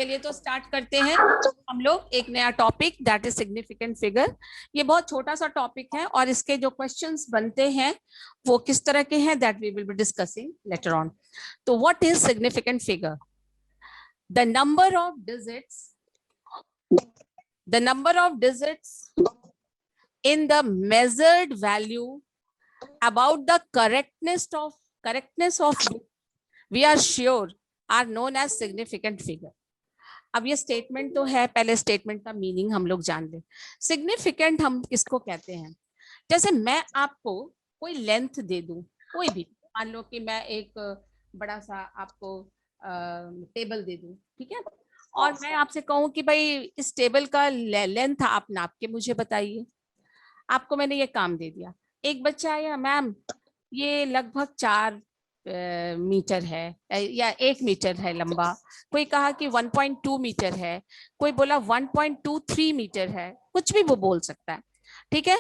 चलिए तो स्टार्ट करते हैं हम लोग एक नया topic, that is significant figure. ये बहुत छोटा सा टॉपिक है और इसके जो क्वेश्चंस बनते हैं वो किस तरह के हैं, that we will be discussing later on. तो what is significant figure? The number of digits in the measured value about the correctness of we are sure are known as significant figure. अब ये statement तो है, पहले statement का meaning हम लोग जान ले। सिग्निफिकेंट हम किसको कहते हैं? जैसे मैं आपको कोई लेंथ दे दूं, कोई भी, मान लो कि मैं एक बड़ा सा आपको टेबल दे दूं, ठीक है, और मैं आपसे कहूं कि भाई इस टेबल का लेंथ आप नाप के मुझे बताइए। आपको मैंने ये काम दे दिया। एक बच्चा आया, मैम ये लगभग 4 मीटर है या 1 मीटर है लंबा, कोई कहा कि 1.2 मीटर है, कोई बोला 1.23 मीटर है, कुछ भी वो बोल सकता है, ठीक है।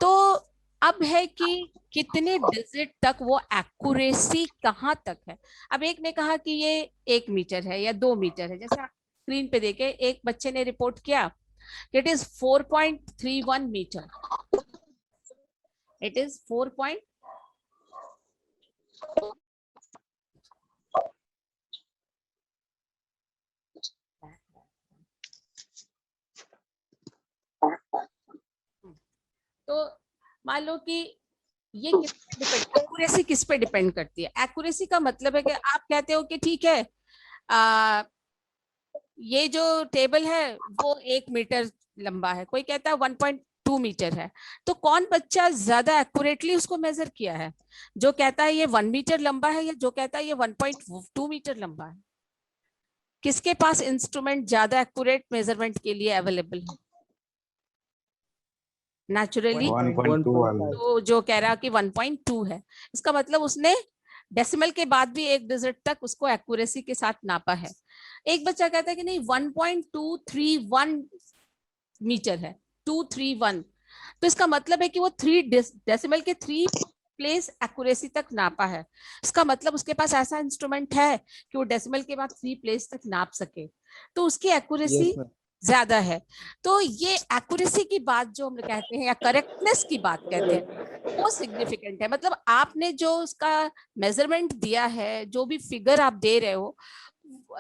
तो अब है कि कितने डिजिट तक वो एक्यूरेसी कहाँ तक है। अब एक ने कहा कि ये 1 मीटर है या 2 मीटर है, जैसे आप स्क्रीन पे देखे एक बच्चे ने रिपोर्ट किया, it is 4.31 metre, it is 4 तो मान लो कि ये एक्यूरेसी किस पे डिपेंड करती है? एक्यूरेसी का मतलब है कि आप कहते हो कि ठीक है ये जो टेबल है वो 1 मीटर लंबा है, कोई कहता है 1.2 मीटर है, तो कौन बच्चा ज्यादा एक्यूरेटली उसको मेजर किया है? जो कहता है ये 1 मीटर लंबा है या जो कहता है ये 1.2 मीटर लंबा है? किसके पास इंस्ट्रूमेंट ज्यादा एक्यूरेट मेजरमेंट के लिए अवेलेबल है? नेचुरली तो जो कह रहा कि 1.2 है, इसका मतलब उसने डेसिमल के बाद भी 1 डिजिट तक उसको एक्यूरेसी के साथ नापा है। एक बच्चा कहता है कि नहीं 1.231 मीटर है, 231, तो इसका मतलब है कि वो 3 डेसिमल के 3 प्लेस एक्यूरेसी तक नापा है। इसका मतलब उसके पास ऐसा इंस्ट्रूमेंट है कि वो डेसिमल के बाद 3 प्लेस तक नाप सके, तो उसकी एक्यूरेसी ज्यादा है। तो ये एक्यूरेसी की बात जो हम कहते हैं या करेक्टनेस की बात कहते हैं वो सिग्निफिकेंट है। मतलब आपने जो उसका मेजरमेंट दिया है, जो भी फिगर आप दे रहे हो,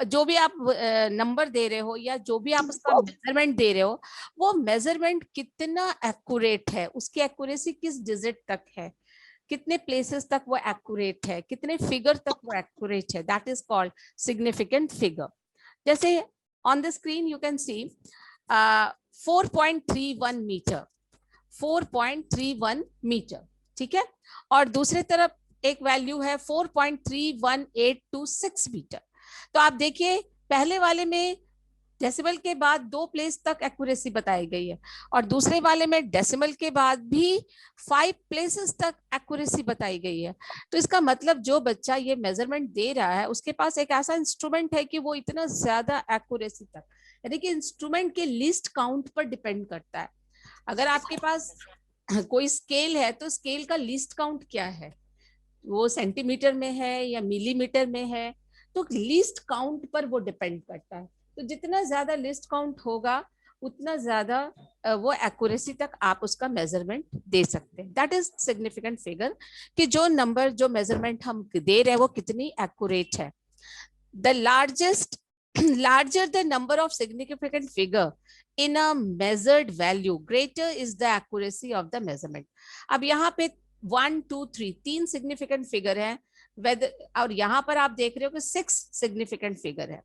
जो भी आप नंबर दे रहे हो या जो भी आप उसका मेजरमेंट दे रहे हो, वो मेजरमेंट कितना एक्यूरेट है, उसकी एक्यूरेसी किस डिजिट तक है, कितने प्लेसेस तक वो एक्यूरेट है, कितने फिगर तक वो एक्यूरेट है, that is called significant figure. जैसे on the screen you can see 4.31 metre, 4.31 metre, ठीक है, और दूसरे तरफ एक वैल्यू है 4.31826 मीटर। तो आप देखिए पहले वाले में डेसिमल के बाद 2 प्लेस तक एक्यूरेसी बताई गई है और दूसरे वाले में डेसिमल के बाद भी 5 प्लेसेस तक एक्यूरेसी बताई गई है। तो इसका मतलब जो बच्चा ये मेजरमेंट दे रहा है उसके पास एक ऐसा इंस्ट्रूमेंट है कि वो इतना ज्यादा एक्यूरेसी तक, यानी कि इंस्ट्रूमेंट के लिस्ट काउंट पर डिपेंड करता है। अगर आपके पास कोई स्केल है तो स्केल का लिस्ट काउंट क्या है, वो सेंटीमीटर में है या मिलीमीटर में है, तो लिस्ट काउंट पर वो डिपेंड करता है। तो जितना ज्यादा लिस्ट काउंट होगा उतना ज्यादा वो एक्यूरेसी तक आप उसका मेजरमेंट दे सकते हैं। दैट इज सिग्निफिकेंट फिगर, कि जो नंबर जो मेजरमेंट हम दे रहे हैं वो कितनी एक्यूरेट है। The larger the number of significant figure in a measured value, greater is the accuracy of the measurement. अब यहाँ पे 1 2 3 3 सिग्निफिकेंट फिगर है, और यहाँ पर आप देख रहे हो कि 6 सिग्निफिकेंट फिगर है।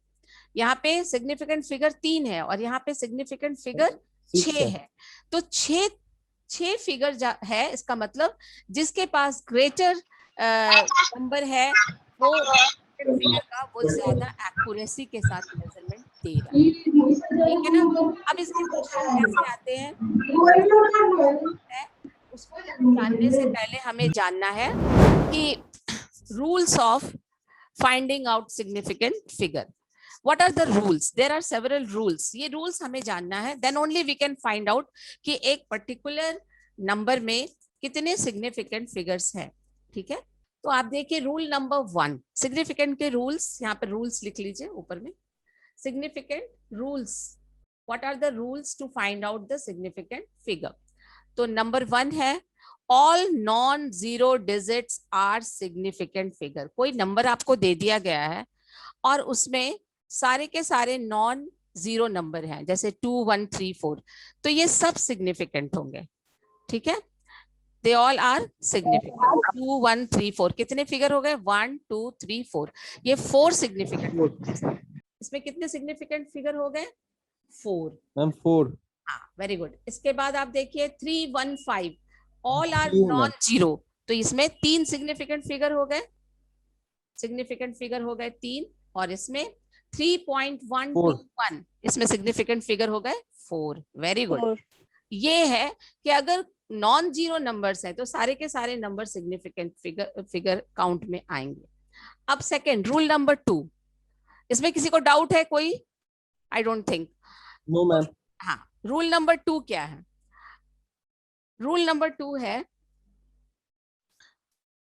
यहाँ पे सिग्निफिकेंट फिगर 3 है और यहाँ पे सिग्निफिकेंट फिगर 6 है। तो 6 फिगर है, इसका मतलब जिसके पास ग्रेटर नंबर है वो फिगर का वो ज्यादा एक्यूरेसी के साथ मेजरमेंट दे रहा है, ठीक है ना। अब इसके क्वेश्चन कैसे आते हैं उसको जानने से पहले हमें जानना है कि rules of finding out significant figure. What are the rules? There are several rules. ये rules हमें जानना है, then only we can find out कि एक particular number में कितने significant figures हैं, ठीक है। तो आप देखिए रूल नंबर 1, सिग्निफिकेंट के रूल्स, यहाँ पर रूल्स लिख लीजिए ऊपर में। significant rules. What are the rules to find out the significant figure? तो नंबर 1 है all non-zero digits are significant figure. कोई नंबर आपको दे दिया गया है और उसमें सारे के सारे नॉन जीरो नंबर हैं, जैसे 2 1 3 4, तो ये सब सिग्निफिकेंट होंगे, ठीक है। They all are significant. 2 1 3 4 कितने फिगर हो गए? 1 2 3 4, ये 4 सिग्निफिकेंट। इसमें कितने सिग्निफिकेंट फिगर हो गए? 4 मैम, 4। हाँ, वेरी गुड। इसके बाद आप देखिए 3 1 5 ऑल आर नॉन जीरो, तो इसमें 3 सिग्निफिकेंट फिगर हो गए, सिग्निफिकेंट फिगर हो गए 3, और इसमें 3.121 इसमें सिग्निफिकेंट फिगर हो गए 4। Very good. ये है कि अगर नॉन जीरो नंबर्स है तो सारे के सारे नंबर सिग्निफिकेंट फिगर काउंट में आएंगे। अब सेकंड रूल नंबर 2, इसमें किसी को डाउट है कोई? I don't think. No ma'am. हाँ, रूल नंबर 2 क्या है? रूल नंबर 2 है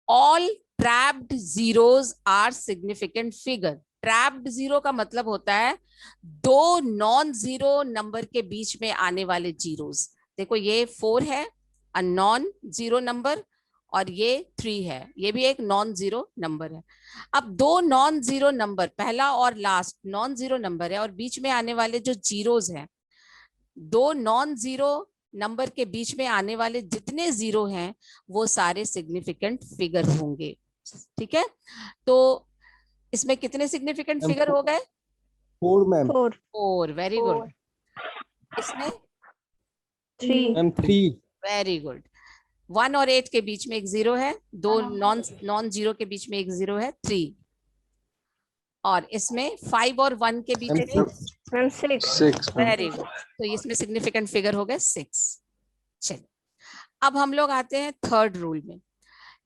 all trapped zeros are significant figure. Trapped zero का मतलब होता है दो नॉन जीरो नंबर के बीच में आने वाले जीरोस। देखो ये 4 है, अ नॉन जीरो नंबर, और ये 3 है, ये भी एक नॉन जीरो नंबर है। अब दो नॉन जीरो नंबर, पहला और लास्ट नॉन जीरो नंबर है, और बीच में आने वाले जो जीरोस हैं, दो नॉन जीरो नंबर के बीच में आने वाले जितने जीरो हैं वो सारे सिग्निफिकेंट फिगर होंगे, ठीक है। तो इसमें कितने सिग्निफिकेंट फिगर हो गए? 4 मैम। 4, very good. इसमें 3। Very good. 1 और 8 के बीच में एक जीरो है, दो नॉन जीरो के बीच में एक जीरो है, 3। और इसमें 5 और 1 के बीच में 6। Very good. तो इसमें सिग्निफिकेंट फिगर हो गए 6। चलिए, अब हम लोग आते हैं थर्ड रूल में,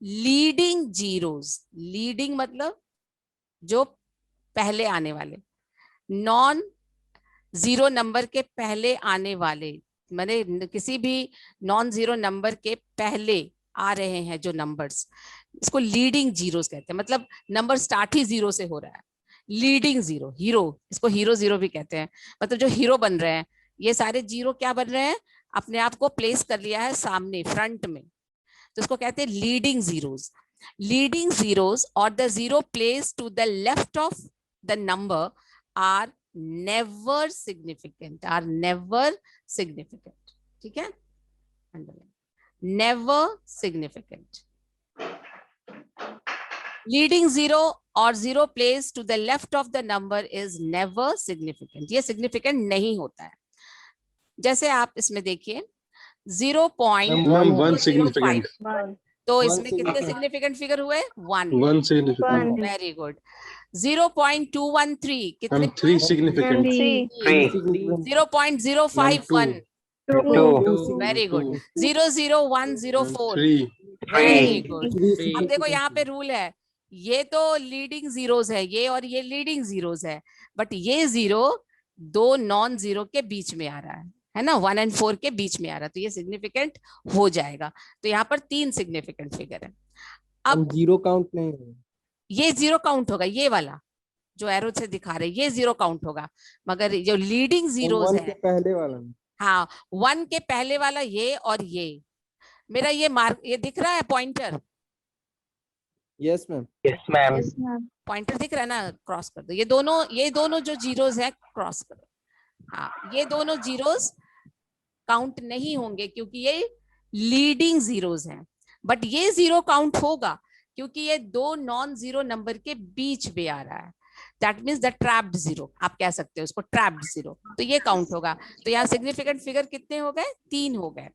लीडिंग जीरोस। लीडिंग मतलब जो पहले आने वाले, नॉन जीरो नंबर के पहले आने वाले, माने किसी भी नॉन जीरो नंबर के पहले आ रहे हैं जो नंबर्स, इसको लीडिंग जीरोस कहते हैं। मतलब नंबर स्टार्ट ही जीरो से हो रहा है। लीडिंग जीरो, हीरो, इसको हीरो जीरो भी कहते हैं। मतलब जो हीरो बन रहे हैं, ये सारे जीरो क्या बन रहे हैं? अपने आप को प्लेस कर लिया है सामने, फ्रंट में, तो इसको कहते हैं लीडिंग जीरोस। लीडिंग जीरोस और the zero place to the left of the number are never significant, are never significant, ठीक है। Never significant. लीडिंग जीरो और zero place to the left of the number is never significant, ये significant नहीं होता है। जैसे आप इसमें देखिए 0.1 सिग्निफिकेंट, तो इसमें कितने सिग्निफिकेंट फिगर हुए? 1 सिग्निफिकेंट। Very good. 0.213 कितने? 3 significant. 0.051 2। Very good. 00104 very good. अब देखो यहाँ पे रूल है, ये तो लीडिंग जीरोस है, ये और ये लीडिंग जीरोस है, बट ये जीरो दो नॉन जीरो के बीच में आ रहा है ना, 1 और 4 के बीच में आ रहा है, तो ये सिग्निफिकेंट हो जाएगा। तो यहाँ पर 3 सिग्निफिकेंट फिगर है। अब जीरो काउंट नहीं है, ये जीरो काउंट होगा, ये वाला जो एरो से दिखा रहे ये जीरो काउंट होगा, मगर जो लीडिंग जीरोस है पहले वाला, हाँ 1 के पहले वाला ये, और ये मेरा ये मार्क, ये दिख रहा है pointer? Yes ma'am. Yes ma'am. Pointer दिख रहा है ना? क्रॉस कर दो, ये दोनों जो जीरोस है क्रॉस करो। हाँ, ये दोनों जीरोस काउंट नहीं होंगे क्योंकि ये लीडिंग जीरोस हैं, बट ये जीरो काउंट होगा क्योंकि ये दो नॉन जीरो नंबर के बीच में आ रहा है। That means the trapped zero, आप कह सकते हो उसको ट्रैप्ड जीरो, तो ये काउंट होगा। तो यहाँ सिग्निफिकेंट फिगर कितने हो गए? 3 हो गए।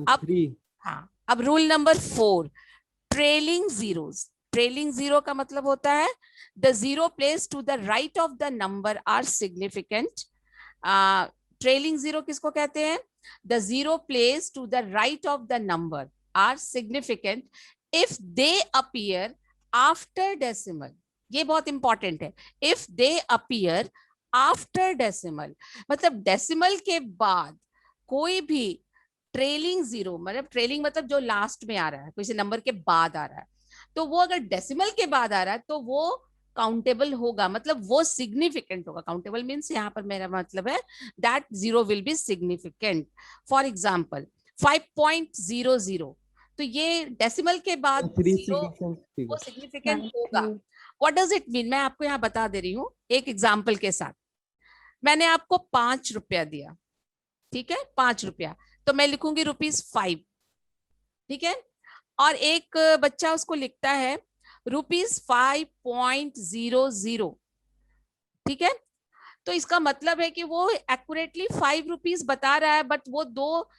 अब हाँ, अब rule number 4, trailing zeros. Trailing zero का मतलब होता है the zero place to the right of the number are significant. Trailing zero किसको कहते हैं? The zero place to the right of the number are significant if they appear after decimal. ये बहुत important है, if they appear after decimal, मतलब decimal के बाद कोई भी ट्रेलिंग जीरो, मतलब ट्रेलिंग मतलब जो लास्ट में आ रहा है, किसी नंबर के बाद आ रहा है, तो वो अगर डेसिमल के बाद आ रहा है तो वो काउंटेबल होगा, मतलब वो सिग्निफिकेंट होगा। काउंटेबल मीन्स यहाँ पर मेरा मतलब है that zero will be significant. For example 5.00, तो ये डेसिमल के बाद जीरो वो सिग्निफिकेंट होगा। व्हाट डज इट मीन, मैं आपको यहाँ बता दे रही हूँ एक एग्जाम्पल के साथ। मैंने आपको 5 रुपया दिया, ठीक है, 5 रुपया, तो मैं लिखूंगी ₹5, ठीक है। और एक बच्चा उसको लिखता है ₹5.00, ठीक है। तो इसका मतलब है कि वो एक्यूरेटली 5 रुपीज बता रहा है, बट वो दो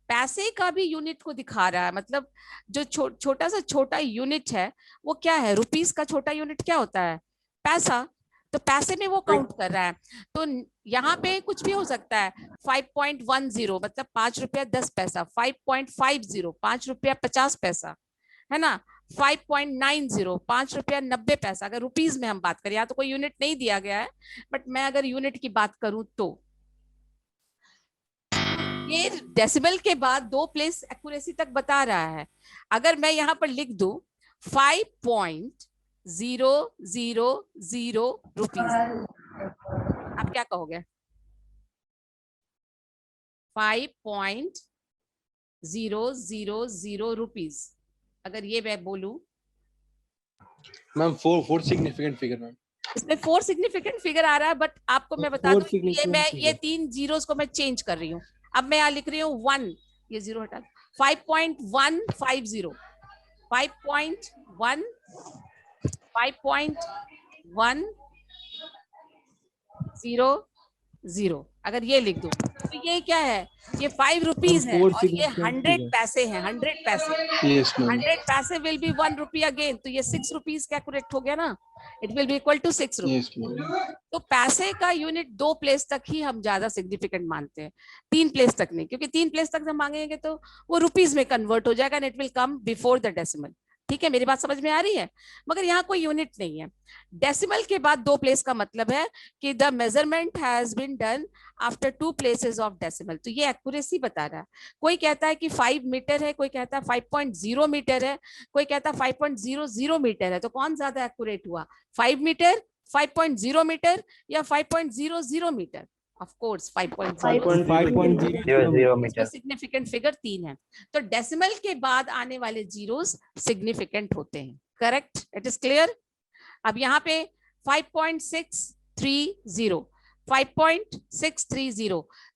पैसे का भी यूनिट को दिखा रहा है। मतलब जो छोटा सा छोटा यूनिट है वो क्या है, रुपीस का छोटा यूनिट क्या होता है, पैसा, तो पैसे में वो काउंट कर रहा है। तो यहाँ पे कुछ भी हो सकता है, 5.10 मतलब 5 रुपया 10 पैसा, 5.50 5 रुपया 50 पैसा, है ना, 5.90 5 रुपया 90 पैसा, अगर रुपीस में हम बात करें। यहाँ तो कोई यूनिट नहीं दिया गया है, बट मैं अगर यूनिट की बात करूं तो ये डेसिमल के बाद 2 प्लेस एक्यूरेसी तक बता रहा है। अगर मैं यहाँ पर लिख दूं 5.000 रुपीज, आप क्या कहोगे? 5.000 रुपीज, अगर ये मैं बोलूं ma'am, four significant figure ma'am. इसमें 4 सिग्निफिकेंट फिगर आ रहा है, बट आपको मैं बता दूं ये 3 जीरोस को मैं चेंज कर रही हूँ। अब मैं यहाँ लिख रही हूँ 1, ये जीरो हटा, 5.150 5.10 अगर ये लिख दूं तो ये क्या है, ये 5 रुपीज है और ये 100 पैसे हैं, 100 पैसे। 100 पैसे विल बी 1 रुपी अगेन, तो ये 6 रुपीज का करेक्ट हो गया ना, it will be equal to 6 rupees. तो पैसे का यूनिट 2 प्लेस तक ही हम ज्यादा सिग्निफिकेंट मानते हैं, 3 प्लेस तक नहीं, क्योंकि 3 प्लेस तक जब मांगेंगे तो वो रुपीज में कन्वर्ट हो जाएगा and it will come before the decimal. ठीक है, मेरी बात समझ में आ रही है? मगर यहाँ कोई यूनिट नहीं है। डेसिमल के बाद 2 प्लेस का मतलब है कि the measurement has been done after 2 places of decimal, तो ये एक्यूरेसी बता रहा है। कोई कहता है कि 5 मीटर है, कोई कहता है 5.0 मीटर है, कोई कहता है 5.00 मीटर है, तो कौन ज्यादा एक्यूरेट हुआ, 5 मीटर, 5.0 मीटर या 5.00 metre? Of course 5.0 metre. Significant figure 3 है, तो डेसिमल के बाद आने वाले जीरोस सिग्निफिकेंट होते हैं। Correct, it is clear? अब यहाँ पे 5.630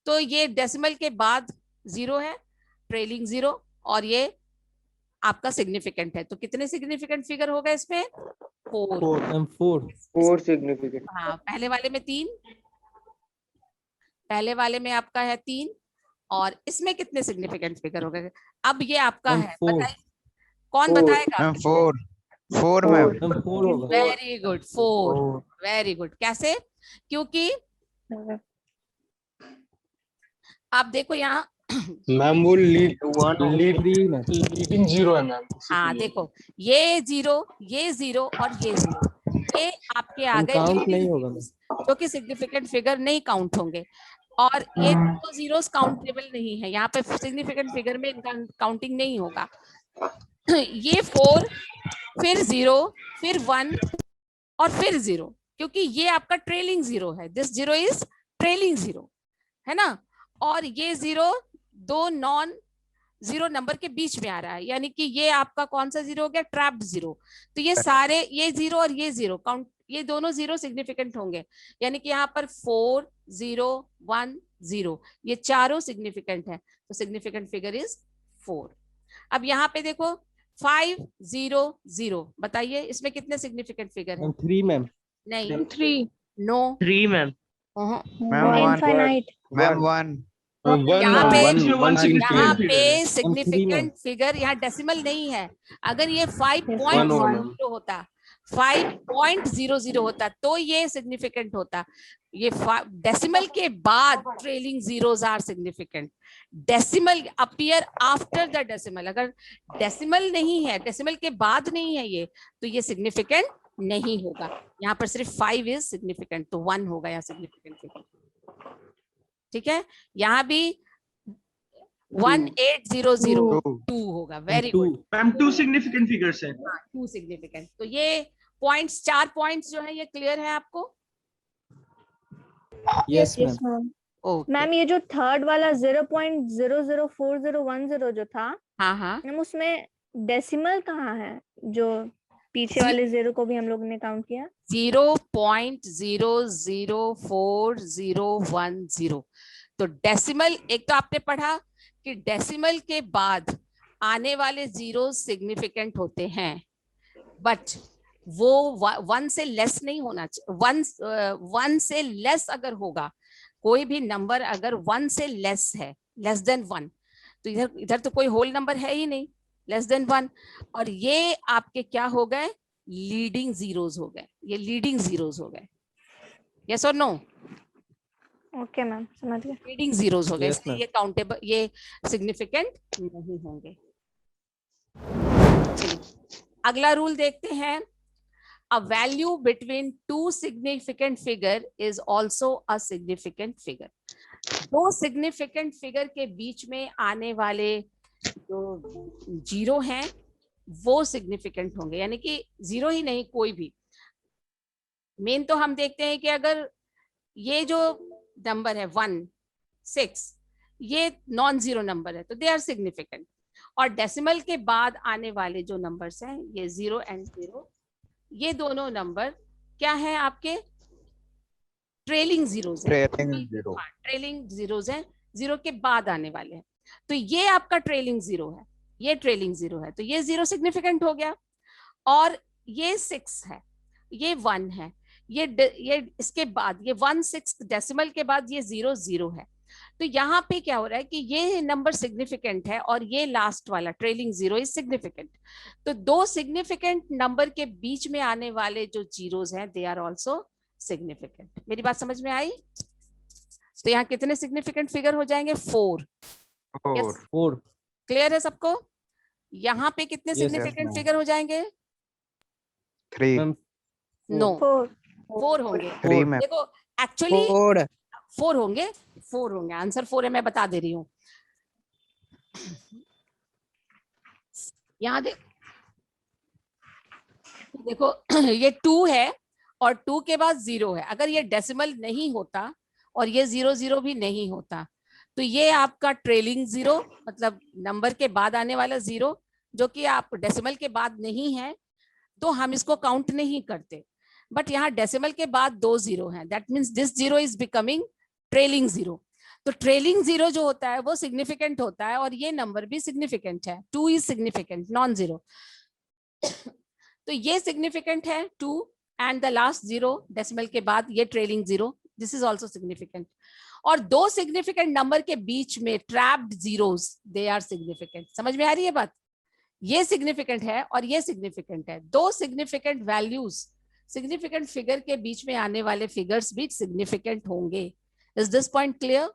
तो ये डेसिमल के बाद जीरो है, ट्रेलिंग जीरो, और ये आपका सिग्निफिकेंट है। तो कितने सिग्निफिकेंट फिगर हो गए इसमें? 4 सिग्निफिकेंट। हाँ, पहले वाले में 3, पहले वाले में आपका है 3, और इसमें कितने सिग्निफिकेंट फिगर हो गए? अब ये आपका है, बताइए कौन बताएगा? 4 ma'am. Very good, 4, very good. कैसे? क्योंकि आप देखो यहाँ मैम वो लीडिंग जीरो है मैम। हाँ देखो, ये जीरो और ये जीरो, ये आपके आ गए जो कि सिग्निफिकेंट फिगर नहीं काउंट होंगे, और ये दो जीरोस काउंटेबल नहीं है, यहाँ पे सिग्निफिकेंट फिगर में इनका काउंटिंग नहीं होगा। ये 4, फिर 0, फिर 1 और फिर 0, क्योंकि ये आपका ट्रेलिंग जीरो है, this zero is trailing zero, है ना। और ये 0 2 नॉन जीरो नंबर के बीच में आ रहा है, यानी कि ये आपका कौन सा जीरो हो गया, ट्रैप्ड जीरो। तो ये सारे, ये 0 और ये 0 काउंट, ये दोनों 0 सिग्निफिकेंट होंगे, यानी कि यहाँ पर 4 0 1 0 ये चारों सिग्निफिकेंट है, तो सिग्निफिकेंट फिगर इज 4। अब यहाँ पे देखो 5 0 0, बताइए इसमें कितने सिग्निफिकेंट फिगर है? 3 मैम। नहीं, 3, नो, 3 मैम। Infinite ma'am 1। यहाँ पे सिग्निफिकेंट फिगर, यहाँ डेसिमल नहीं है। अगर ये 5.0 होता, 5.00 होता तो ये सिग्निफिकेंट होता। ये डेसिमल के बाद trailing zeros are significant. Decimal appear after the decimal, अगर डेसिमल नहीं है, डेसिमल के बाद नहीं है ये, तो ये सिग्निफिकेंट नहीं होगा। यहाँ पर सिर्फ 5 इज सिग्निफिकेंट, तो 1 होगा यहाँ सिग्निफिकेंट फिगर। ठीक है, यहाँ भी 1800 2 होगा। Very good ma'am, 2 significant figures है। 2 सिग्निफिकेंट, तो ये पॉइंट्स, 4 पॉइंट्स जो है ये क्लियर है आपको? Yes, ma'am. ओके, मैम ये जो थर्ड वाला 0.004010 जो था, हाँ हाँ, मैम उसमें डेसिमल कहाँ है? जो पीछे वाले जीरो को भी हम लोग ने काउंट किया। 0.004010। तो डेसिमल, एक तो आपने पढ़ा कि डेसिमल के बाद आने वाले जीरो सिग्निफिकेंट होते हैं, बट वो 1 से लेस नहीं होना चाहिए। 1 से लेस अगर होगा, कोई भी नंबर अगर 1 से लेस है, लेस देन 1, तो इधर तो कोई होल नंबर है ही नहीं, लेस देन 1, और ये आपके क्या हो गए? लीडिंग जीरोस हो गए, ये लीडिंग जीरोस हो गए। यस और नो? ओके मैम, समझ गए। लीडिंग जीरोस हो गए, Yes, इसलिए ma'am. ये काउंटेबल, ये सिग्निफिकेंट नहीं होंगे। चलिए अगला रूल देखते हैं। A value between two significant figure is also a significant figure. दो significant figure के बीच में आने वाले जो जीरो हैं वो significant होंगे, यानी कि जीरो ही नहीं, कोई भी। मेन तो हम देखते हैं कि अगर ये जो नंबर है 1, 6, ये नॉन जीरो नंबर है तो दे आर सिग्निफिकेंट, और डेसिमल के बाद आने वाले जो नंबर्स हैं ये 0 एंड 0, ये दोनों नंबर क्या है आपके? ट्रेलिंग जीरोस हैं। Trailing zero. ट्रेलिंग जीरोस हैं, जीरो के बाद आने वाले हैं। तो ये आपका ट्रेलिंग जीरो है, ये ट्रेलिंग जीरो है, तो ये जीरो सिग्निफिकेंट हो गया। और ये 6 है, ये 1 है, ये इसके बाद ये 1 6 डेसिमल के बाद ये 0 0 है। तो यहाँ पे क्या हो रहा है कि ये नंबर सिग्निफिकेंट है और ये लास्ट वाला ट्रेलिंग जीरो इज सिग्निफिकेंट। तो दो सिग्निफिकेंट नंबर के बीच में आने वाले जो जीरोस हैं दे आर आल्सो सिग्निफिकेंट। मेरी बात समझ में आई? तो यहाँ कितने सिग्निफिकेंट फिगर हो जाएंगे? 4। 4. 4. क्लियर है सबको? यहाँ पे कितने Yes, सिग्निफिकेंट ma'am. फिगर हो जाएंगे? 3. Ma'am. नो, 4 4 होंगे। 3 मैम. देखो एक्चुअली 4. 4 होंगे, 4 होंगे, आंसर 4 है, मैं बता दे रही हूँ। यहाँ देखो ये 2 है और 2 के बाद 0 है। अगर ये डेसिमल नहीं होता और ये 0 0 भी नहीं होता तो ये आपका ट्रेलिंग जीरो, मतलब नंबर के बाद आने वाला जीरो जो कि आप डेसिमल के बाद नहीं है, तो हम इसको काउंट नहीं करते। बट यहाँ डेसिमल के बाद 2 जीरो हैं, that means this zero is becoming trailing zero. तो ट्रेलिंग जीरो जो होता है वो सिग्निफिकेंट होता है और ये नंबर भी सिग्निफिकेंट है। 2 इज सिग्निफिकेंट, नॉन जीरो। तो ये सिग्निफिकेंट है 2 and the last zero decimal के बाद ये trailing zero, this is also significant. और दो सिग्निफिकेंट नंबर के बीच में trapped zeros, they are significant. समझ में आ रही है बात? ये सिग्निफिकेंट है और ये सिग्निफिकेंट है। दो सिग्निफिकेंट वैल्यूज, सिग्निफिकेंट फिगर के बीच में आने वाले फिगर्स भी सिग्निफिकेंट होंगे। Is this point clear?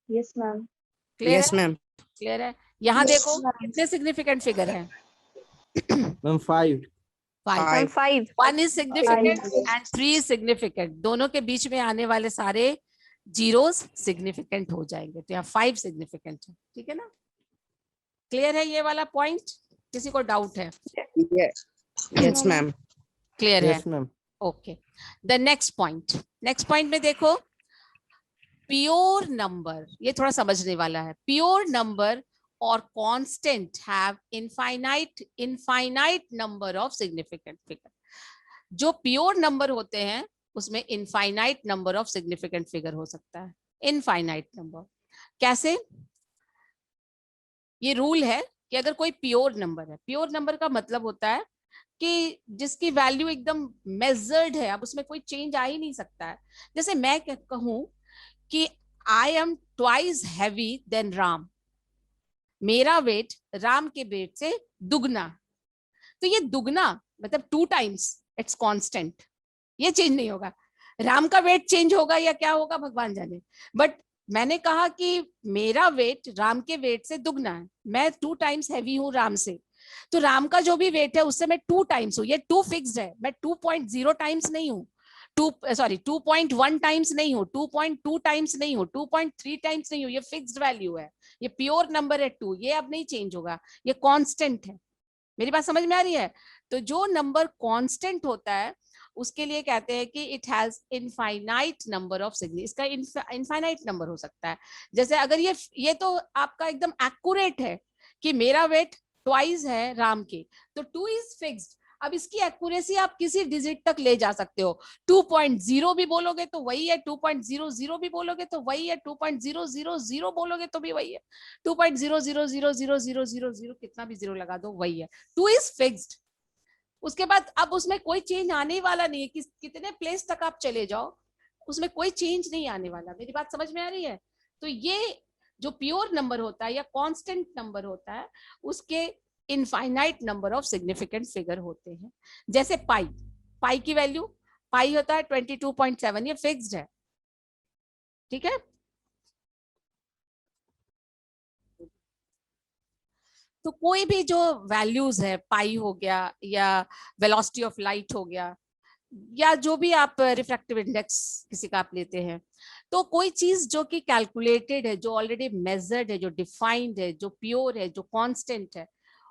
Yes ma'am. Clear Yes, है? ma'am. क्लियर है? यहाँ Yes, देखो ma'am. कितने सिग्निफिकेंट फिगर हैं? Ma'am, 5. 5। Ma'am 5 1 is significant and 3 is significant। दोनों के बीच में आने वाले सारे जीरोस सिग्निफिकेंट हो जाएंगे। तो यहाँ 5 सिग्निफिकेंट है, ठीक है ना? क्लियर है ये वाला पॉइंट? किसी को डाउट है? Yes, ma'am. क्लियर है? Yes, ma'am. Okay, the next point, next point में देखो, प्योर नंबर, ये थोड़ा समझने वाला है। प्योर नंबर और constant have infinite number of significant figure. जो प्योर नंबर होते हैं उसमें infinite number of significant figure हो सकता है। इनफाइनाइट नंबर कैसे? ये रूल है कि अगर कोई प्योर नंबर है, प्योर नंबर का मतलब होता है कि जिसकी वैल्यू एकदम मेजर्ड है, अब उसमें कोई चेंज आ ही नहीं सकता है। जैसे मैं कहूं कि I am twice heavy than Ram, मेरा वेट राम के वेट से दुगना, तो ये दुगना मतलब 2 टाइम्स, इट्स कांस्टेंट, ये चेंज नहीं होगा। राम का वेट चेंज होगा या क्या होगा भगवान जाने, बट मैंने कहा कि मेरा वेट राम के वेट से दुगना है, मैं 2 टाइम्स हैवी हूं राम से, तो राम का जो भी वेट है उससे मैं 2 टाइम्स हूं। ये 2 फिक्स्ड है, मैं 2.0 टाइम्स नहीं हूं, 2.1 टाइम्स नहीं हूं, 2.2 टाइम्स नहीं हूं, 2.3 टाइम्स नहीं हूं, ये फिक्स्ड वैल्यू है, ये प्योर नंबर है 2, ये अब नहीं चेंज होगा, ये कांस्टेंट है। मेरी बात समझ में आ रही है? तो जो नंबर कांस्टेंट होता है उसके लिए कहते हैं कि it has infinite number of significant, इसका इनफाइनाइट नंबर हो सकता है। जैसे अगर ये तो आपका एकदम एक्यूरेट है कि मेरा वेट ट्वाइस है राम के, तो 2 इज फिक्स्ड। अब इसकी एक्यूरेसी आप किसी डिजिट तक ले जा सकते हो। 2.0 भी बोलोगे तो वही है, 2.00 भी बोलोगे तो वही है, 2.000 बोलोगे तो भी वही है, 2.0000000 कितना भी जीरो लगा दो वही है। 2 इज फिक्स्ड। उसके बाद अब उसमें कोई चेंज आने वाला नहीं है कि कितने प्लेस तक आप चले जाओ, उसमें कोई चेंज नहीं आने वाला। मेरी बात समझ में आ रही है? तो ये जो प्योर नंबर होता है या कांस्टेंट नंबर होता है, उसके infinite number of significant figure होते हैं। जैसे पाई की वैल्यू पाई होता है 22.7, ये फिक्स्ड है, ठीक है। तो कोई भी जो वैल्यूज है, पाई हो गया या वेलोसिटी ऑफ लाइट हो गया या जो भी आप रिफ्रैक्टिव इंडेक्स किसी का आप लेते हैं, तो कोई चीज जो कि कैलकुलेटेड है, जो ऑलरेडी मेजर्ड है, जो डिफाइंड है, जो प्योर है, जो कांस्टेंट है,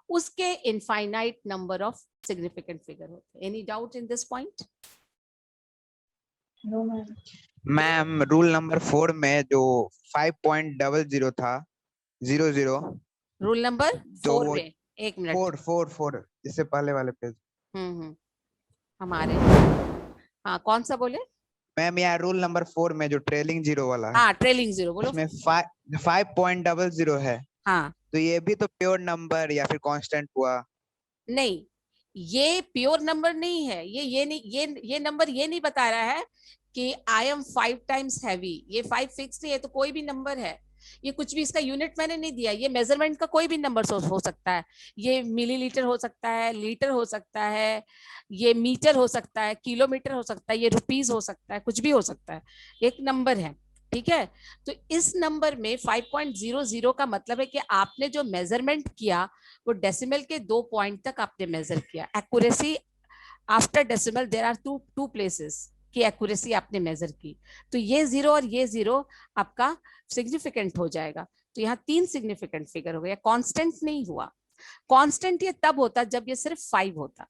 उसके infinite number of significant figure होते हैं। Any doubt in this point? Ma'am rule number 4 में जो 5.00 था 00, रूल नंबर तो 4 वो में, एक मिनट। 4 इससे पहले वाले पेज। हमारे हाँ, कौन सा बोले मैम यहाँ रूल नंबर 4 में जो ट्रेलिंग जीरो वाला है, हाँ, ट्रेलिंग जीरो बोलो। उसमें 5.00 है, हाँ, तो ये भी तो प्योर नंबर या फिर कांस्टेंट हुआ? नहीं, ये प्योर नंबर नहीं है। ये नहीं, ये नंबर ये नहीं बता रहा है कि आई एम 5 टाइम्स हैवी। ये 5 फिक्स नहीं है, तो कोई भी नंबर है। ये कुछ भी, इसका यूनिट मैंने नहीं दिया। ये मेजरमेंट का कोई भी नंबर हो सकता है। ये मिलीलीटर हो सकता है, लीटर हो सकता है, ये मीटर हो सकता है, किलोमीटर हो सकता है, ये रुपीज हो सकता है, कुछ भी हो सकता है। एक नंबर है, ठीक है। तो इस नंबर में 5.00 का मतलब है कि आपने जो मेजरमेंट किया वो डेसिमल के 2 पॉइंट तक आपने मेजर किया। Accuracy after decimal there are two places की एक्यूरेसी आपने मेजर की, तो ये 0 और ये 0 आपका सिग्निफिकेंट हो जाएगा। तो यहाँ 3 सिग्निफिकेंट फिगर हो गया, कांस्टेंट नहीं हुआ। कांस्टेंट ये तब होता जब ये सिर्फ 5 होता।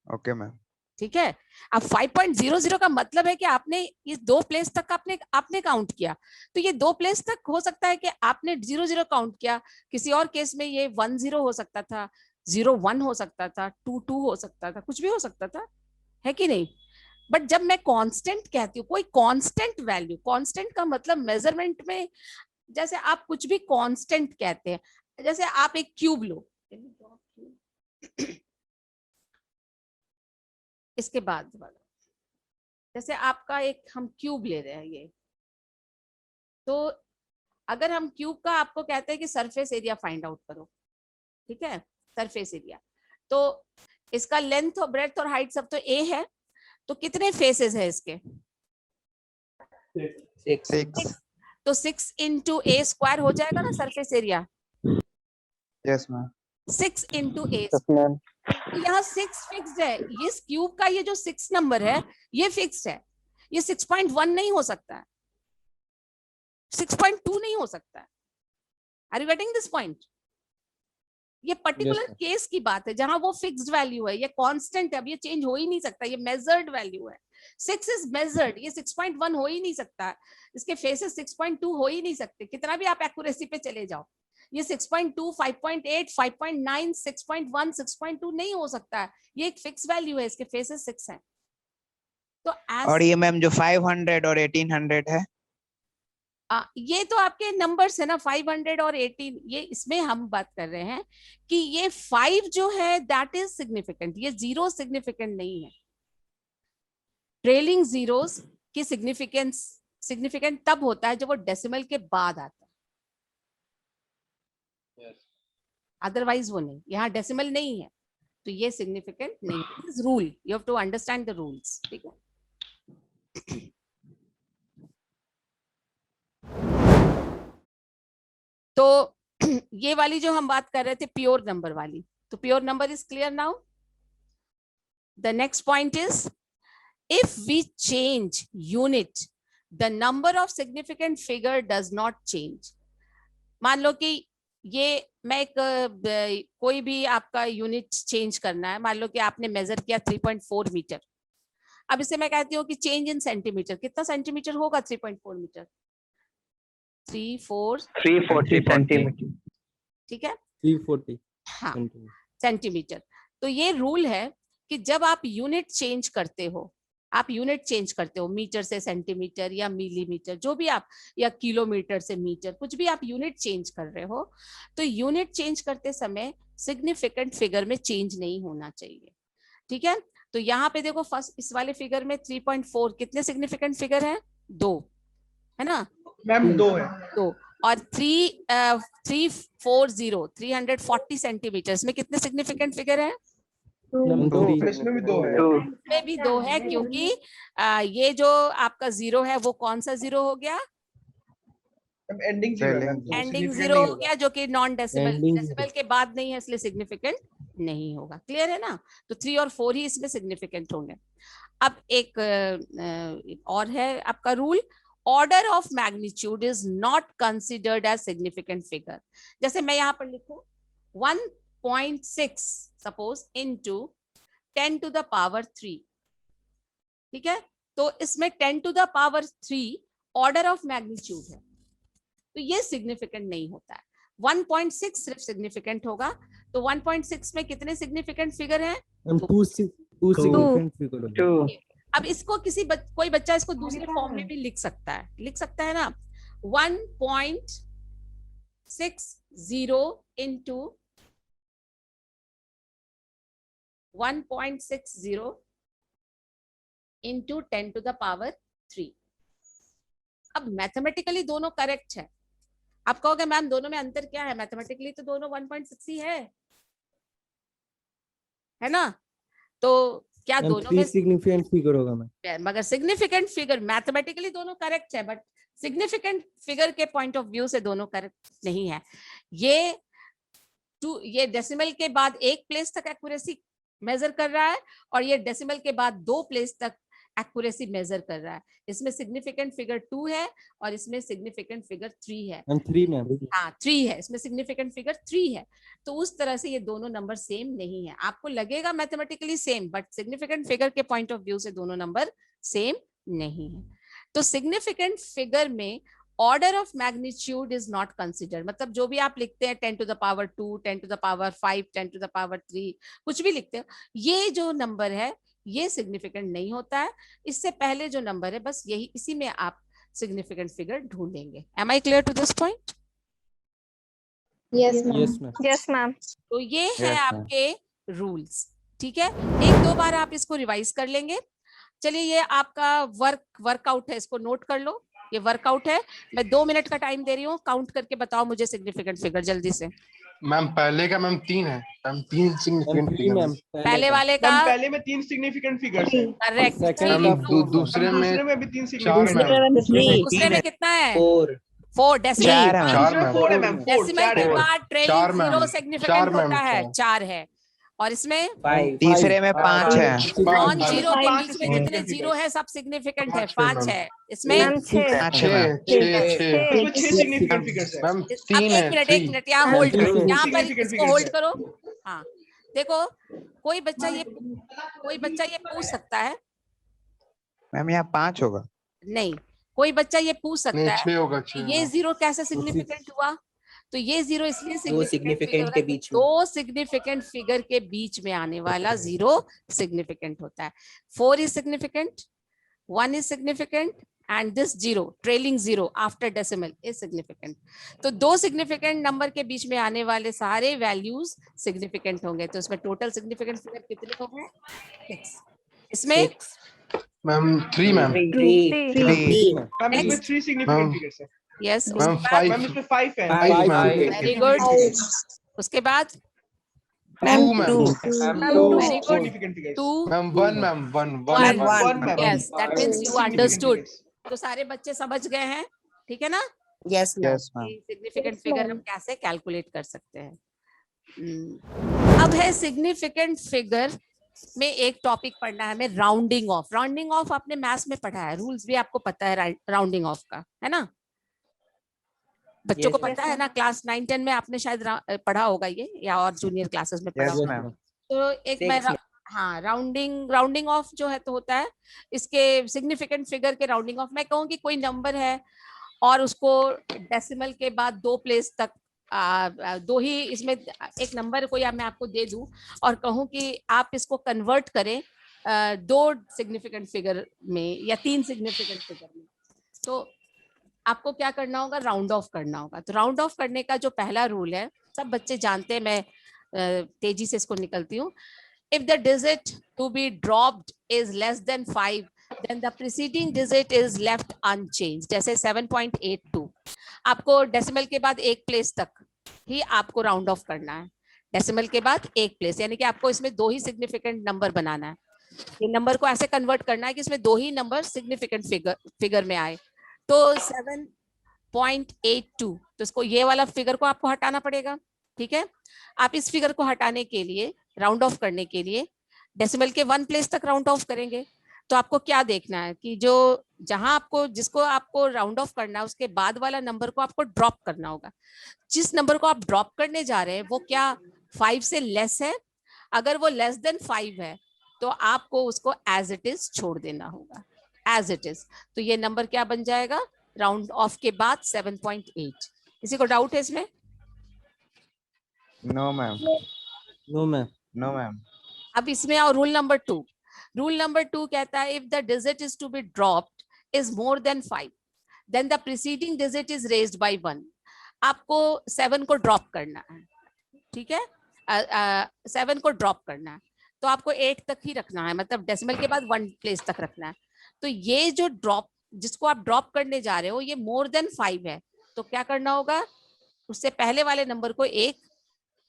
ओके मैम, ठीक है। अब 5.00 का मतलब है कि आपने ये 2 प्लेस तक आपने काउंट किया। तो ये 2 प्लेस तक हो सकता है कि आपने 00 काउंट किया, किसी और केस में ये 10 हो सकता था, 01 हो सकता था, 22 हो सकता था, कुछ भी हो सकता था, है कि नहीं। बट जब मैं कांस्टेंट कहती हूँ, कोई कांस्टेंट वैल्यू, कांस्टेंट का मतलब मेजरमेंट में, जैसे आप कुछ भी कांस्टेंट कहते हैं, जैसे आप एक क्यूब लो, इसके बाद जैसे आपका एक हम क्यूब ले रहे हैं ये, तो अगर हम क्यूब का आपको कहते हैं कि सरफेस एरिया फाइंड आउट करो, ठीक है, सरफेस एरिया, तो इसका लेंथ और ब्रेड्थ और हाइट सब तो ए है, तो कितने फेसेस है इसके? 6। तो 6 इंटू ए स्क्वायर हो जाएगा ना surface area. Yes ma'am. 6 into a, तो यहाँ 6 फिक्स्ड है। इस क्यूब का ये जो 6 नंबर है ये फिक्स्ड है। ये 6.1 नहीं हो सकता है, 6.2 नहीं हो सकता है। Are you getting this point? ये पर्टिकुलर केस की बात है जहां वो फिक्स्ड वैल्यू है, ये कांस्टेंट है, अब ये चेंज हो ही नहीं सकता, ये मेजर्ड वैल्यू है। 6 इज मेजर्ड, ये 6.1 हो ही नहीं सकता, इसके फेसेस 6.2 हो ही नहीं सकते, कितना भी आप एक्यूरेसी पे चले जाओ। ये 6.2, 5.8, 5.9, 6.1, 6.2 नहीं हो सकता है, ये एक फिक्स वैल्यू है, इसके फेसेस 6 हैं। तो और ये मैम जो 500 और 1800 है, ये तो आपके नंबर्स है ना, 500 और 18, ये इसमें हम बात कर रहे हैं कि ये 5 जो है दैट इज सिग्निफिकेंट, ये 0 सिग्निफिकेंट नहीं है। ट्रेलिंग जीरोस की सिग्निफिकेंट तब होता है जब वो डेसिमल के बाद आता है, अदरवाइज वो नहीं। यहाँ डेसिमल नहीं है तो ये सिग्निफिकेंट नहीं है। This is rule, you have to understand the rules, ठीक है। तो ये वाली जो हम बात कर रहे थे प्योर नंबर वाली, तो pure number is clear now. The next point is if we change unit, the number of significant figure does not change. मान लो कि ये मैं एक कोई भी आपका यूनिट चेंज करना है, मान लो कि आपने मेजर किया 3.4 मीटर। अब इसे मैं कहती हूँ कि चेंज इन सेंटीमीटर, कितना सेंटीमीटर होगा 3.4 मीटर? 340 सेंटीमीटर। ठीक है, 340 हाँ सेंटीमीटर। सेंटीमीटर। तो ये रूल है कि जब आप यूनिट चेंज करते हो, आप यूनिट चेंज करते हो मीटर से सेंटीमीटर या मिलीमीटर, जो भी आप, या किलोमीटर से मीटर, कुछ भी आप यूनिट चेंज कर रहे हो, तो यूनिट चेंज करते समय सिग्निफिकेंट फिगर में चेंज नहीं होना चाहिए। ठीक है, तो यहाँ पे देखो फर्स्ट इस वाले फिगर में 3.4 कितने सिग्निफिकेंट फिगर है? 2 है ना मैम 2 है। 2 और 340 सेंटीमीटर में कितने सिग्निफिकेंट फिगर है? इसमें भी 2 है। इसमें भी 2 है, क्योंकि ये जो आपका 0 है वो कौन सा 0 हो गया? एंडिंग 0 है मैम, तो एंडिंग significant 0 नहीं हो होगा। गया, जो कि नॉन डेसिमल, Ending डेसिमल के बाद नहीं है, इसलिए सिग्निफिकेंट नहीं होगा। क्लियर है ना? तो 3 और 4 ही इसमें सिग्निफिकेंट होंगे। अब एक और है आपका rule, order of magnitude is not considered as significant figure. जैसे मैं यहाँ पर लिखूं 1.6 suppose into 10 to the power 3, ठीक है, तो इसमें 10 to the power 3 order of magnitude है, तो ये सिग्निफिकेंट नहीं होता है। 1.6 सिर्फ सिग्निफिकेंट होगा। तो 1.6 में कितने सिग्निफिकेंट फिगर हैं? 2 significant figure होगा। अब इसको कोई बच्चा इसको दूसरे फॉर्म में भी लिख सकता है ना, 1.60 into 1.60 into 10 to the power 3। अब मैथमेटिकली दोनों करेक्ट है। आप कहोगे मैम दोनों में अंतर क्या है? मैथमेटिकली तो दोनों 1.6 ही है ना? तो क्या दोनों में सिग्निफिकेंट फिगर होगा मैम? मगर सिग्निफिकेंट फिगर मैथमेटिकली दोनों करेक्ट है, बट सिग्निफिकेंट फिगर के पॉइंट ऑफ व्यू से दोनों करेक्ट नहीं है। ये डेसिमल के बाद 1 प्लेस तक एक्यूरेसी मेजर कर रहा है, और ये डेसिमल के बाद 2 प्लेस तक एक्यूरेसी मेजर कर रहा है। इसमें सिग्निफिकेंट फिगर 2 है और इसमें सिग्निफिकेंट फिगर 3 है। 3 मैम। हाँ 3 है, इसमें सिग्निफिकेंट फिगर 3 है। तो उस तरह से ये दोनों नंबर सेम नहीं है। आपको लगेगा mathematically same, but significant figure के पॉइंट ऑफ व्यू से दोनों नंबर सेम नहीं है। तो सिग्निफिकेंट फिगर में order of magnitude is not considered, मतलब जो भी आप लिखते हैं 10 to the power 2, 10 to the power 5, 10 to the power 3, कुछ भी लिखते हो, ये जो नंबर है ये सिग्निफिकेंट नहीं होता है। इससे पहले जो नंबर है बस यही, इसी में आप सिग्निफिकेंट फिगर ढूंढेंगे। Am I clear to this point? Yes ma'am. Yes ma'am. तो ये है Yes, ma'am. आपके रूल्स। ठीक है, 1-2 बार आप इसको रिवाइज कर लेंगे। चलिए ये आपका वर्कआउट है, इसको नोट कर लो। ये वर्कआउट है, मैं 2 मिनट का टाइम दे रही हूँ, काउंट करके बताओ मुझे सिग्निफिकेंट फिगर जल्दी से। मैम पहले का मैम 3 है मैम, 3 सिग्निफिकेंट 3 फिगर मैम। पहले वाले का मैम पहले में 3 सिग्निफिकेंट फिगर्स है। करेक्ट, सेकंड मैम का दूसरे दूसरे में में भी 3 4 सिग्निफिकेंट। मैम। दूसरे में कितना है? 4 डेसिमल। 4 है चार मैम। मैम। 4 है मैम, 4 डेसिमल के 4 है। बाद चार ट्रेलिंग मैम। 0 चार सिग्निफिकेंट मैम, होता है, चार। 4 है। और इसमें तीसरे में 5 है। नॉन पाँच। जीरो के पाँच बीच में जितने significant जीरो है सब सिग्निफिकेंट है, 5 5 है। इसमें मैम 6। 5 है मैम। 6 इसमें 6 सिग्निफिकेंट फिगर्स है। मैम अब 3 है, एक मिनट यहाँ होल्ड तीन करो, है। यहाँ पर Significant इसको figures होल्ड है। करो। हाँ देखो, कोई बच्चा ये पूछ सकता है, मैम यहाँ 5 होगा। नहीं कोई बच्चा ये पूछ नहीं सकता है 6 होगा, कि 6 ये 0 कैसे सिग्निफिकेंट हुआ? तो ये 0 इसलिए सिग्निफिकेंट के बीच में, 2 सिग्निफिकेंट फिगर के बीच में आने वाला 0 सिग्निफिकेंट होता है। 4 is significant, 1 is significant, and this 0 trailing 0 after decimal is significant। तो 2 significant नंबर के बीच में आने वाले सारे वैल्यूज सिग्निफिकेंट होंगे। तो इसमें टोटल सिग्निफिकेंट फिगर कितने हो गए? 6। इसमें मैम 3 मैम। 3 मैम इसमें 3 सिग्निफिकेंट फिगर्स है। यस, मैम उसके बाद 5 मैम इसमें 5 है। 5 मैम। Very good. उसके बाद 2 ma'am. 2 very good. Significant figures. 2 ma'am 1 ma'am, 1 1 1 ma'am. Yes, that means you Significant understood. figures। तो सारे बच्चे समझ गए हैं, ठीक है ना? Yes ma'am. सिग्निफिकेंट फिगर हम कैसे कैलकुलेट कर सकते हैं। अब है सिग्निफिकेंट फिगर में एक टॉपिक पढ़ना है हमें, राउंडिंग ऑफ। राउंडिंग ऑफ आपने मैथ्स में पढ़ा है, रूल्स भी आपको पता है राउंडिंग ऑफ का, है ना? बच्चों को Yes, पता है ना, क्लास 9-10 में आपने शायद पढ़ा होगा ये, या और जूनियर क्लासेस में पढ़ा yes होगा। ma'am. तो एक मैं हाँ, राउंडिंग ऑफ जो है तो होता है, इसके सिग्निफिकेंट फिगर के राउंडिंग ऑफ। मैं कहूँ कि कोई नंबर है और उसको डेसिमल के बाद 2 प्लेस तक दो ही, इसमें एक नंबर कोई मैं आपको दे दूं और कहूं कि आप इसको कन्वर्ट करें 2 सिग्निफिकेंट फिगर में या 3 सिग्निफिकेंट फिगर में, तो आपको क्या करना होगा, राउंड ऑफ करना होगा। तो राउंड ऑफ करने का जो पहला रूल है, सब बच्चे जानते हैं, मैं तेजी से इसको निकलती हूँ। If the digit to be dropped is less than 5, then the preceding digit is left unchanged. जैसे 7.82, आपको डेसिमल के बाद 1 प्लेस तक ही आपको राउंड ऑफ करना है। डेसिमल के बाद 1 प्लेस, यानी कि आपको इसमें 2 ही सिग्निफिकेंट नंबर बनाना है। ये नंबर को ऐसे कन्वर्ट करना है कि इसमें 2 ही नंबर सिग्निफिकेंट फिगर में आए। तो 7.82, तो इसको ये वाला फिगर को आपको हटाना पड़ेगा। ठीक है, आप इस फिगर को हटाने के लिए, राउंड ऑफ करने के लिए डेसिमल के 1 प्लेस तक राउंड ऑफ करेंगे। तो आपको क्या देखना है कि जो जहां आपको, जिसको आपको राउंड ऑफ करना है, उसके बाद वाला नंबर को आपको ड्रॉप करना होगा। जिस नंबर को आप ड्रॉप करने जा रहे हैं वो क्या 5 से लेस है? अगर वो लेस देन 5 है तो आपको उसको एज इट इज छोड़ देना होगा, एज इट इज। तो ये नंबर क्या बन जाएगा राउंड ऑफ के बाद? 7.8। किसी को डाउट है इसमें? No ma'am. No ma'am. No ma'am. अब इसमें आओ रूल नंबर 2। रूल नंबर 2 कहता है, if the digit is to be dropped is more than 5, then the preceding digit is raised by 1। आपको 7 को ड्रॉप करना है, ठीक है, 7 को ड्रॉप करना है, तो आपको 8 तक ही रखना है, मतलब डेसिमल के बाद 1 प्लेस तक रखना है। तो ये जो ड्रॉप, जिसको आप ड्रॉप करने जा रहे हो, ये मोर देन 5 है, तो क्या करना होगा, उससे पहले वाले नंबर को 1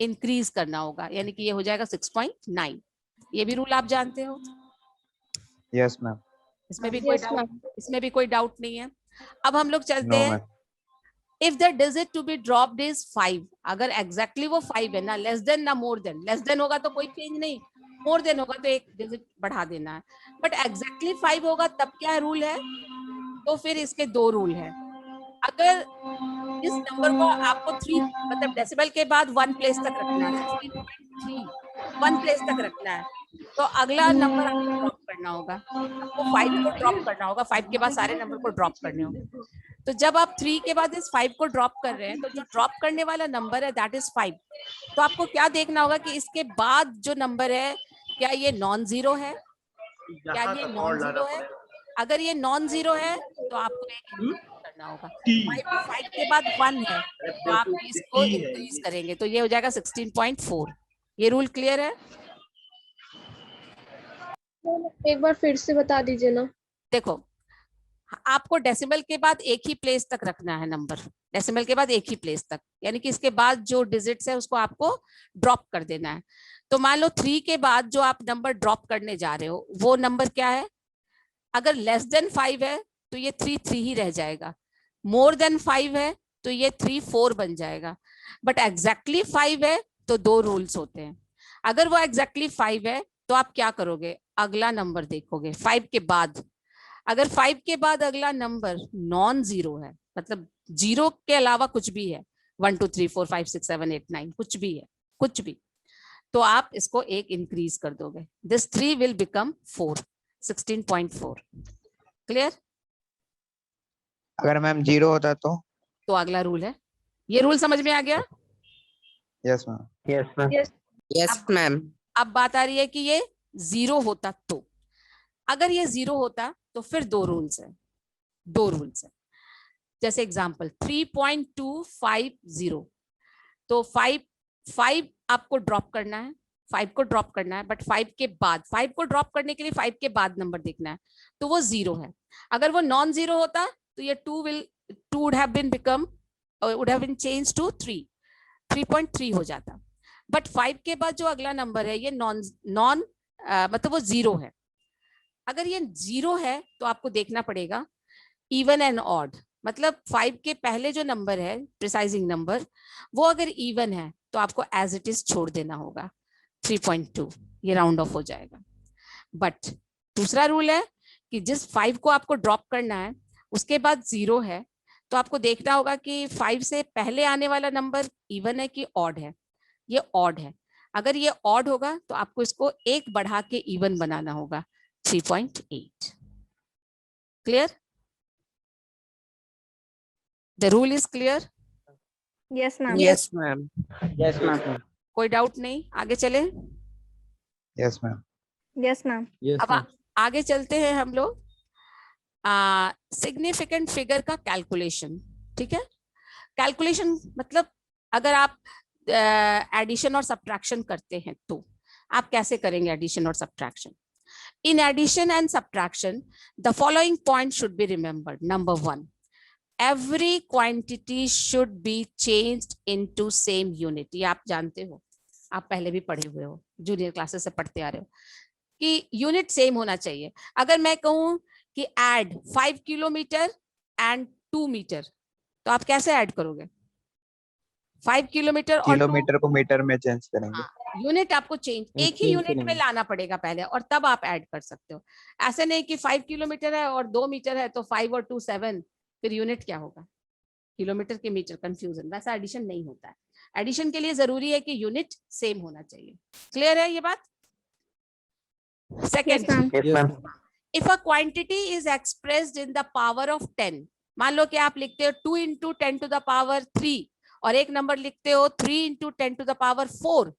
इंक्रीज करना होगा, यानी कि ये हो जाएगा 6.9। ये भी रूल आप जानते हो, Yes ma'am. इसमें भी कोई डाउट, इसमें भी कोई डाउट नहीं है। अब हम लोग चलते No हैं, ma'am. If the digit to be dropped is 5, अगर एग्जैक्टली वो 5 है ना, लेस देन ना मोर देन, लेस देन होगा तो कोई चेंज नहीं, मोर देन होगा तो 1 डिजिट बढ़ा देना है, बट एग्जैक्टली 5 होगा तब क्या रूल है? तो फिर इसके 2 रूल है। अगर इस नंबर को आपको 3, मतलब डेसिमल के बाद 1 प्लेस तक रखना है, 16.3 1 प्लेस तक रखना है, तो अगला नंबर आपको ड्रॉप करना होगा, आपको 5 को ड्रॉप करना होगा, 5 के बाद सारे नंबर को ड्रॉप करने होंगे। तो जब आप 3 के बाद इस 5 को ड्रॉप कर रहे हैं, तो जो ड्रॉप करने वाला नंबर है दैट इज 5। तो आपको क्या देखना होगा कि इसके बाद जो नंबर है, क्या ये नॉन जीरो है? क्या ये नॉन जीरो है? अगर ये नॉन जीरो है तो आपको एक करना होगा। 5 के बाद 1 है तो आप इसको इंक्रीज करेंगे, तो ये हो जाएगा 16.4। ये रूल क्लियर है? एक बार फिर से बता दीजिए ना। देखो, आपको डेसिमल के बाद 1 ही प्लेस तक रखना है नंबर, डेसिमल के बाद 1 ही प्लेस तक, यानी कि इसके बाद जो डिजिट्स है उसको आपको ड्रॉप कर देना है। तो मान लो 3 के बाद जो आप नंबर ड्रॉप करने जा रहे हो वो नंबर क्या है? अगर लेस देन 5 है तो ये 3 ही रह जाएगा, मोर देन 5 है तो ये 3 बन जाएगा, बट एग्जैक्टली 5 है तो 2 रूल्स होते हैं। अगर वो एग्जैक्टली 5 है तो आप क्या करोगे, अगला नंबर देखोगे 5 के बाद। अगर 5 के बाद अगला नंबर नॉन जीरो है, मतलब जीरो के अलावा कुछ भी है, 1 2 3 4 5 6 7 8 9 कुछ भी है, कुछ भी, तो आप इसको 1 इंक्रीज कर दोगे, दिस 3 विल बिकम 4, 16.4। क्लियर? अगर मैम 0 होता तो अगला रूल है, ये रूल समझ में आ गया? yes ma'am. Yes ma'am. Yes ma'am. अब बात आ रही है कि ये 0 होता तो, अगर ये 0 होता तो फिर 2 रूल्स है, 2 रूल्स है। जैसे एग्जांपल 3.250, तो 5 आपको ड्रॉप करना है, 5 को ड्रॉप करना है, बट 5 के बाद, 5 को ड्रॉप करने के लिए 5 के बाद नंबर देखना है, तो वो 0 है। अगर वो नॉन जीरो होता तो ये 2 would have been changed to 3.3 हो जाता, बट 5 के बाद जो अगला नंबर है ये नॉन मतलब वो 0 है। अगर ये 0 है तो आपको देखना पड़ेगा इवन एंड ऑड, मतलब 5 के पहले जो नंबर है प्रिसाइजिंग नंबर, वो अगर इवन है तो आपको एज इट इज छोड़ देना होगा, 3.2, ये राउंड ऑफ हो जाएगा। बट दूसरा रूल है कि जिस 5 को आपको ड्रॉप करना है उसके बाद 0 है, तो आपको देखना होगा कि 5 से पहले आने वाला नंबर इवन है कि ऑड है। ये ऑड है। अगर ये ऑड होगा तो आपको इसको एक बढ़ा के इवन बनाना होगा, 3.8। Clear? The rule is clear? Yes ma'am. Yes ma'am. Yes ma'am. कोई डाउट नहीं? आगे चले? Yes ma'am. Yes ma'am. Yes अब आगे चलते हैं हम लोग सिग्निफिकेंट फिगर का कैलकुलेशन। ठीक है? कैलकुलेशन मतलब अगर आप एडिशन और सब्ट्रैक्शन करते हैं तो आप कैसे करेंगे एडिशन और subtraction? In addition and subtraction, the following points should be remembered. Number 1, every quantity should be changed into same unit. ये आप जानते हो, आप पहले भी पढ़े हुए हो, जूनियर क्लासेस से पढ़ते आ रहे हो कि यूनिट सेम होना चाहिए। अगर मैं कहूं कि ऐड 5 किलोमीटर एंड 2 मीटर, तो आप कैसे ऐड करोगे? 5 किलोमीटर और किलोमीटर को मीटर में चेंज करेंगे। यूनिट आपको चेंज एक ही यूनिट में लाना पड़ेगा पहले, और तब आप ऐड कर सकते हो। ऐसे नहीं कि 5 किलोमीटर है और 2 मीटर है तो 5 और 2 7, फिर यूनिट क्या होगा? किलोमीटर के मीटर, कंफ्यूजन। वैसा एडिशन नहीं होता है। एडिशन के लिए जरूरी है कि यूनिट सेम होना चाहिए। क्लियर है ये बात? Second, if a quantity is expressed in the power of 10, मान लो कि आप लिखते हो 2 into 10 to the power 3 और एक नंबर लिखते हो 3 into 10 to the power 4,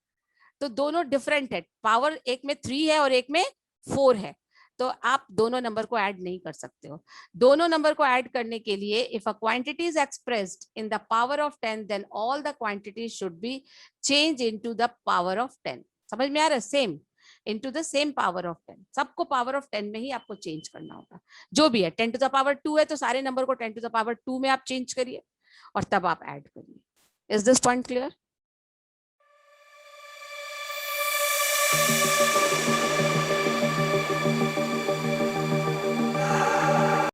तो दोनों डिफरेंट है। पावर एक में 3 है और एक में 4 है, तो आप दोनों नंबर को ऐड नहीं कर सकते हो। दोनों नंबर को ऐड करने के लिए if a quantity is expressed in the power of 10 then all the quantities should be change into the power of 10। समझ में आ रहा है? Same into the same power of 10, सबको पावर ऑफ 10 में ही आपको चेंज करना होगा। जो भी है 10 to the power 2 है तो सारे नंबर को 10 to the power 2 में आप चेंज करिए और तब आप ऐड करिए। Is this point clear?